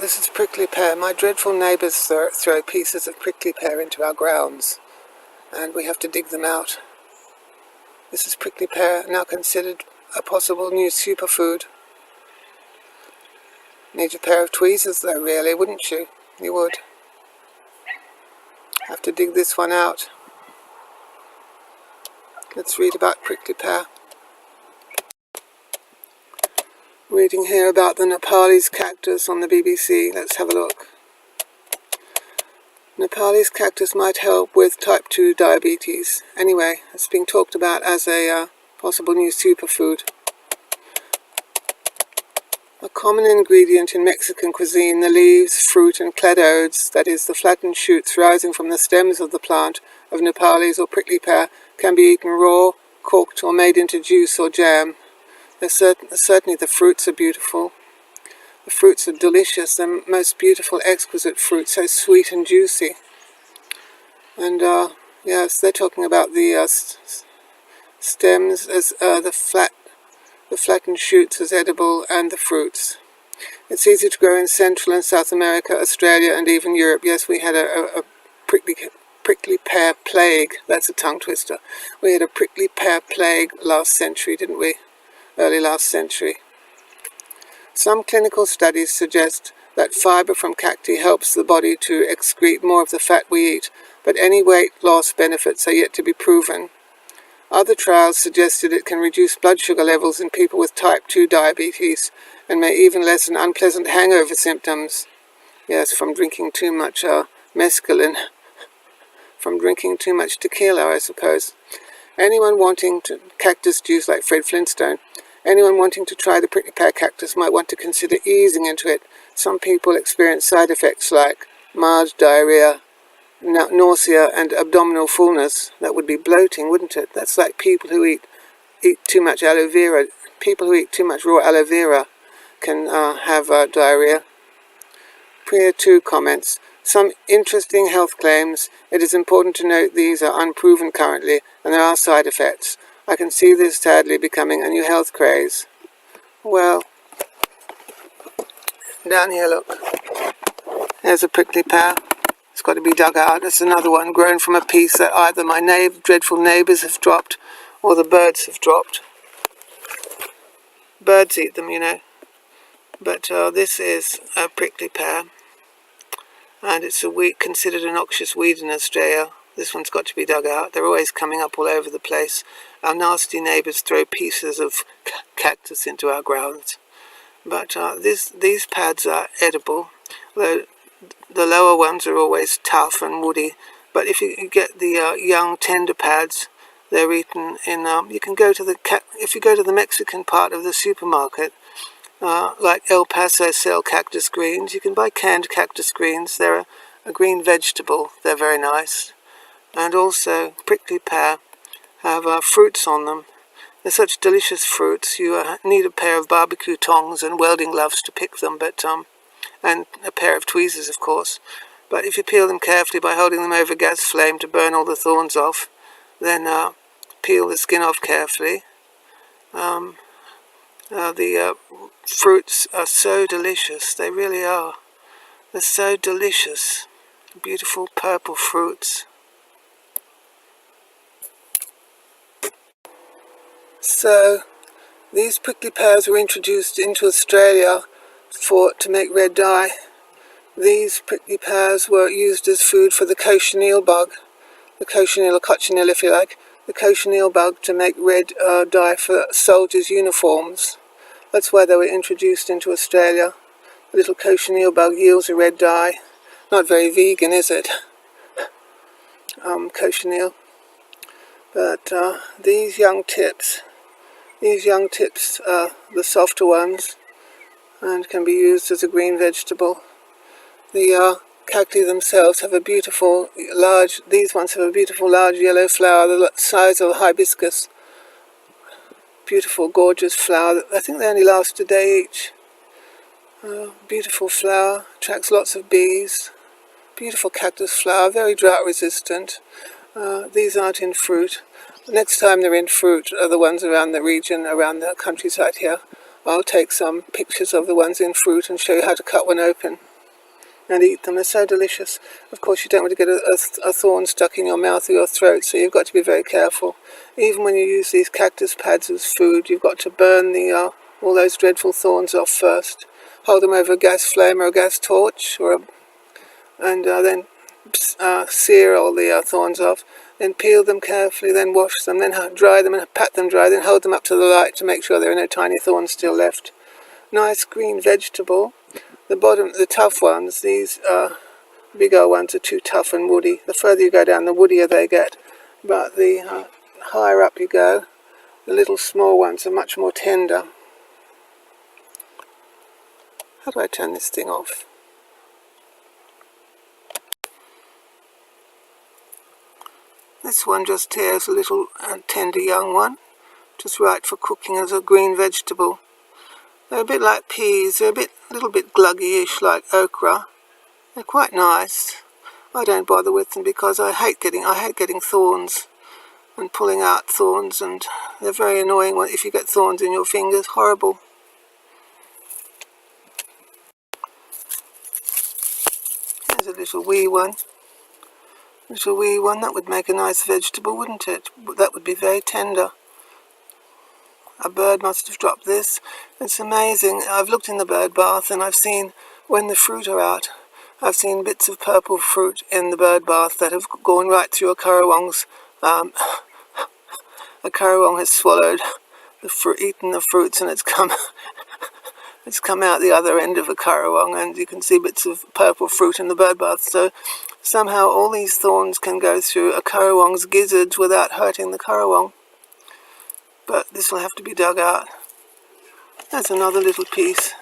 This is prickly pear. My dreadful neighbours throw pieces of prickly pear into our grounds, and we have to dig them out. This is prickly pear, now considered a possible new superfood. Need a pair of tweezers though, really, wouldn't you? You would. Have to dig this one out. Let's read about prickly pear. Reading here about the Nopales cactus on the BBC. Let's have a look. Nopales cactus might help with type 2 diabetes. Anyway, it's being talked about as a possible new superfood. A common ingredient in Mexican cuisine, the leaves, fruit and cladodes, that is, the flattened shoots rising from the stems of the plant of Nopales or prickly pear, can be eaten raw, cooked or made into juice or jam. Certainly the fruits are beautiful. The fruits are delicious, the most beautiful, exquisite fruit, so sweet and juicy. And yes, they're talking about the stems as the flattened shoots as edible, and the fruits. It's easy to grow in Central and South America, Australia and even Europe. Yes, we had a prickly pear plague. That's a tongue twister. We had a prickly pear plague last century, didn't we? Early last century. Some clinical studies suggest that fibre from cacti helps the body to excrete more of the fat we eat, but any weight loss benefits are yet to be proven. Other trials suggested it can reduce blood sugar levels in people with type 2 diabetes and may even lessen unpleasant hangover symptoms. Yes, from drinking too much mescaline, from drinking too much tequila, I suppose. Anyone wanting to cactus juice like Fred Flintstone, anyone wanting to try the prickly pear cactus might want to consider easing into it. Some people experience side effects like mild diarrhea, nausea and abdominal fullness. That would be bloating, wouldn't it? That's like people who eat too much aloe vera. People who eat too much raw aloe vera can have diarrhea. Pear 2 comments. Some interesting health claims. It is important to note these are unproven currently, and there are side effects. I can see this sadly becoming a new health craze. Well, down here, look. There's a prickly pear. It's got to be dug out. There's another one grown from a piece that either my dreadful neighbours have dropped or the birds have dropped. Birds eat them, you know. But this is a prickly pear. And it's a weed, considered a noxious weed in Australia. This one's got to be dug out. They're always coming up all over the place. Our nasty neighbours throw pieces of cactus into our grounds. But these pads are edible, though the lower ones are always tough and woody. But if you get the young tender pads, they're eaten in. You can go to if you go to the Mexican part of the supermarket. Like El Paso sell cactus greens. You can buy canned cactus greens. They're a green vegetable. They're very nice. And also prickly pear have fruits on them. They're such delicious fruits. You need a pair of barbecue tongs and welding gloves to pick them, but and a pair of tweezers, of course. But if you peel them carefully by holding them over a gas flame to burn all the thorns off, then peel the skin off carefully. The fruits are so delicious. They really are. They're so delicious. Beautiful purple fruits. So, these prickly pears were introduced into Australia to make red dye. These prickly pears were used as food for the cochineal bug, the cochineal or cochineal if you like, the cochineal bug, to make red dye for soldiers' uniforms. That's why they were introduced into Australia. The little cochineal bug yields a red dye. Not very vegan, is it? Cochineal. But these young tips are the softer ones and can be used as a green vegetable. The cacti themselves have a beautiful large, these ones have a beautiful large yellow flower the size of a hibiscus. Beautiful, gorgeous flower. I think they only last a day each. Beautiful flower, attracts lots of bees. Beautiful cactus flower, very drought resistant. These aren't in fruit. Next time they're in fruit are the ones around the region, around the countryside here. I'll take some pictures of the ones in fruit and show you how to cut one open. and eat them. They're so delicious. Of course, you don't want to get a thorn stuck in your mouth or your throat, so you've got to be very careful. Even when you use these cactus pads as food, you've got to burn all those dreadful thorns off first. Hold them over a gas flame or a gas torch, and then sear all the thorns off. Then peel them carefully, then wash them, then dry them and pat them dry, then hold them up to the light to make sure there are no tiny thorns still left. Nice green vegetable. The tough ones, these bigger ones are too tough and woody. The further you go down, the woodier they get. But the higher up you go, the little small ones are much more tender. How do I turn this thing off? This one just tears a little tender young one, just right for cooking as a green vegetable. They're a bit like peas, they're a little bit gluggy-ish like okra. They're quite nice. I don't bother with them because I hate getting thorns and pulling out thorns, and they're very annoying if you get thorns in your fingers. Horrible. Here's a little wee one. That would make a nice vegetable, wouldn't it? That would be very tender. A bird must have dropped this. It's amazing. I've looked in the bird bath and I've seen, when the fruit are out, I've seen bits of purple fruit in the bird bath that have gone right through a currawong's. A currawong has swallowed eaten the fruits, and it's come out the other end of a currawong, and you can see bits of purple fruit in the bird bath. So somehow all these thorns can go through a currawong's gizzards without hurting the currawong. But this will have to be dug out. There's another little piece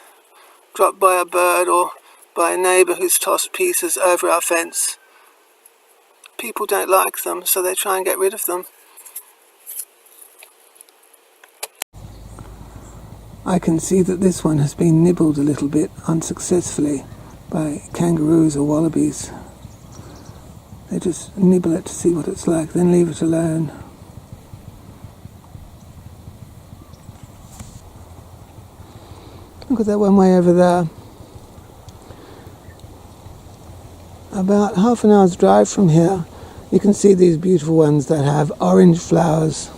dropped by a bird or by a neighbour who's tossed pieces over our fence. People don't like them, so they try and get rid of them. I can see that this one has been nibbled a little bit unsuccessfully by kangaroos or wallabies. They just nibble it to see what it's like, then leave it alone. Look at that one way over there. About half an hour's drive from here, you can see these beautiful ones that have orange flowers.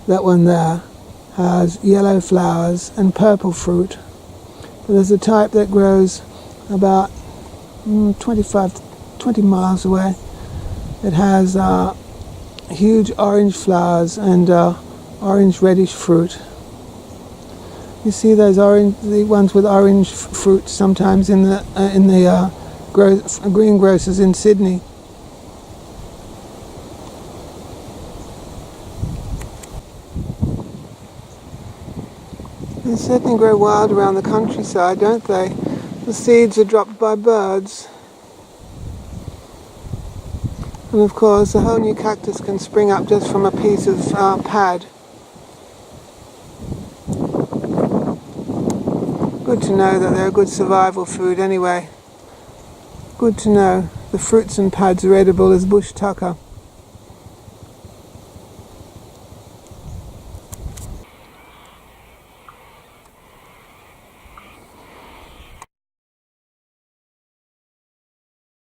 That one there has yellow flowers and purple fruit. But there's a type that grows about 20 miles away. It has huge orange flowers and orange reddish fruit. You see those the ones with orange fruit sometimes in the greengrocers in Sydney. They certainly grow wild around the countryside, don't they? The seeds are dropped by birds. And of course, a whole new cactus can spring up just from a piece of pad. Good to know that they're a good survival food anyway. Good to know the fruits and pads are edible as bush tucker.